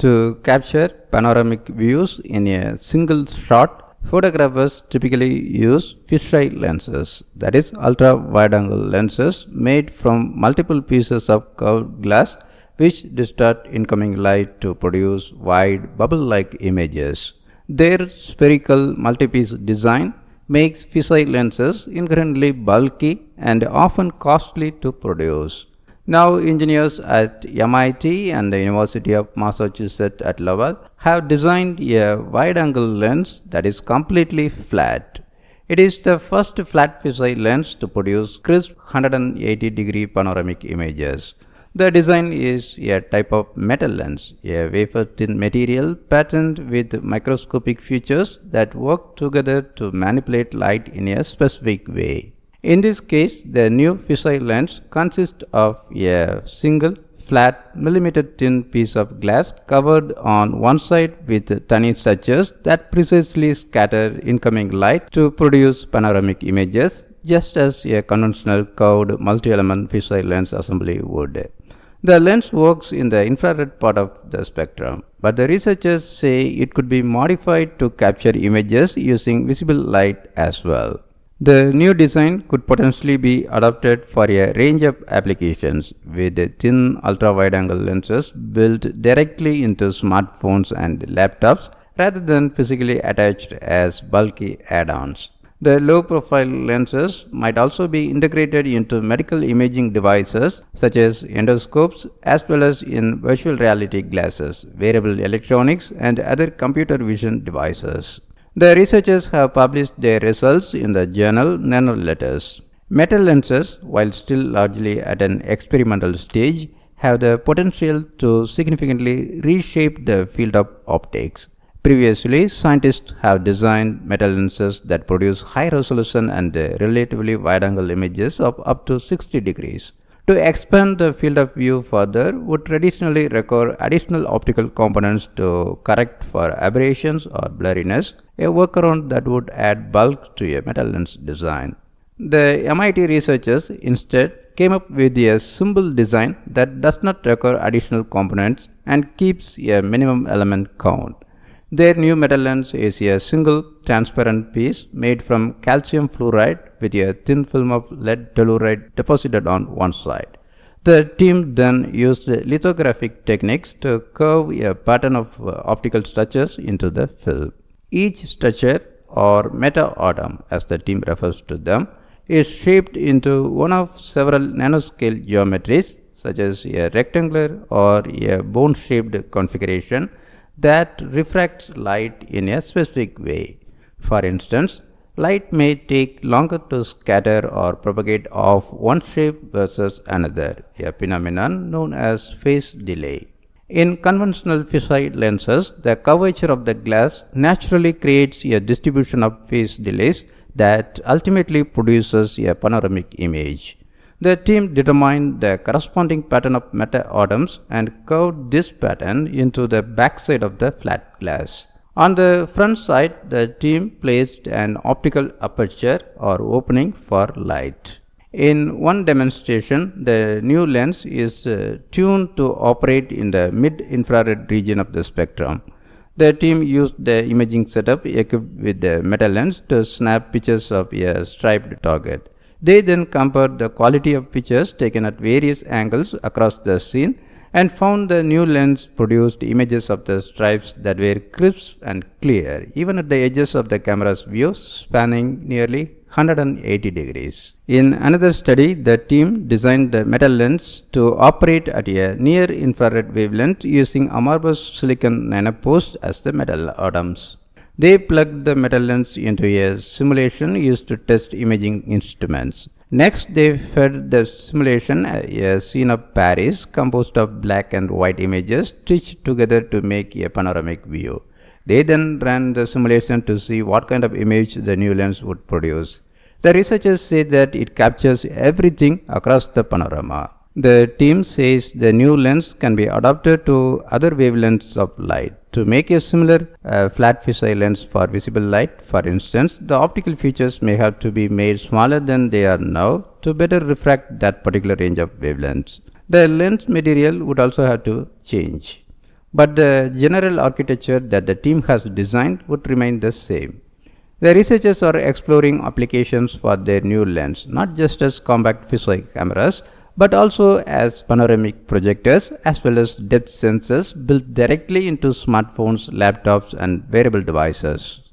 To capture panoramic views in a single shot, photographers typically use fisheye lenses, that is ultra-wide-angle lenses made from multiple pieces of curved glass which distort incoming light to produce wide bubble-like images. Their spherical multipiece design makes fisheye lenses inherently bulky and often costly to produce. Now, engineers at MIT and the University of Massachusetts at Lowell have designed a wide-angle lens that is completely flat. It is the first flat fisheye lens to produce crisp 180-degree panoramic images. The design is a type of metal lens, a wafer-thin material patterned with microscopic features that work together to manipulate light in a specific way. In this case, the new fisheye lens consists of a single flat millimeter-thin piece of glass covered on one side with tiny structures that precisely scatter incoming light to produce panoramic images, just as a conventional curved multi-element fisheye lens assembly would. The lens works in the infrared part of the spectrum, but the researchers say it could be modified to capture images using visible light as well. The new design could potentially be adopted for a range of applications, with thin ultra-wide-angle lenses built directly into smartphones and laptops rather than physically attached as bulky add-ons. The low-profile lenses might also be integrated into medical imaging devices such as endoscopes, as well as in virtual reality glasses, wearable electronics, and other computer vision devices. The researchers have published their results in the journal Nanoletters. Metal lenses, while still largely at an experimental stage, have the potential to significantly reshape the field of optics. Previously, scientists have designed metal lenses that produce high-resolution and relatively wide-angle images of up to 60 degrees. To expand the field of view further would traditionally require additional optical components to correct for aberrations or blurriness, a workaround that would add bulk to a metal lens design. The MIT researchers instead came up with a simple design that does not require additional components and keeps a minimum element count. Their new metal lens is a single transparent piece made from calcium fluoride with a thin film of lead telluride deposited on one side. The team then used lithographic techniques to curve a pattern of optical structures into the film. Each structure, or meta-atom as the team refers to them, is shaped into one of several nanoscale geometries, such as a rectangular or a bone-shaped configuration that refracts light in a specific way. For instance, light may take longer to scatter or propagate off one shape versus another, a phenomenon known as phase delay. In conventional fisheye lenses, the curvature of the glass naturally creates a distribution of phase delays that ultimately produces a panoramic image. The team determined the corresponding pattern of meta-atoms and curved this pattern into the backside of the flat glass. On the front side, the team placed an optical aperture or opening for light. In one demonstration, the new lens is tuned to operate in the mid-infrared region of the spectrum. The team used the imaging setup equipped with the metal lens to snap pictures of a striped target. They then compared the quality of pictures taken at various angles across the scene and found the new lens produced images of the stripes that were crisp and clear, even at the edges of the camera's view, spanning nearly 180 degrees. In another study, the team designed the metal lens to operate at a near-infrared wavelength using amorphous silicon nanopores as the metal atoms. They plugged the metal lens into a simulation used to test imaging instruments. Next, they fed the simulation a scene of Paris composed of black and white images stitched together to make a panoramic view. They then ran the simulation to see what kind of image the new lens would produce. The researchers say that it captures everything across the panorama. The team says the new lens can be adapted to other wavelengths of light. To make a similar flat fisheye lens for visible light, for instance, the optical features may have to be made smaller than they are now to better refract that particular range of wavelengths. The lens material would also have to change. but the general architecture that the team has designed would remain the same. The researchers are exploring applications for their new lens, not just as compact fisheye cameras, but also as panoramic projectors as well as depth sensors built directly into smartphones, laptops, and wearable devices.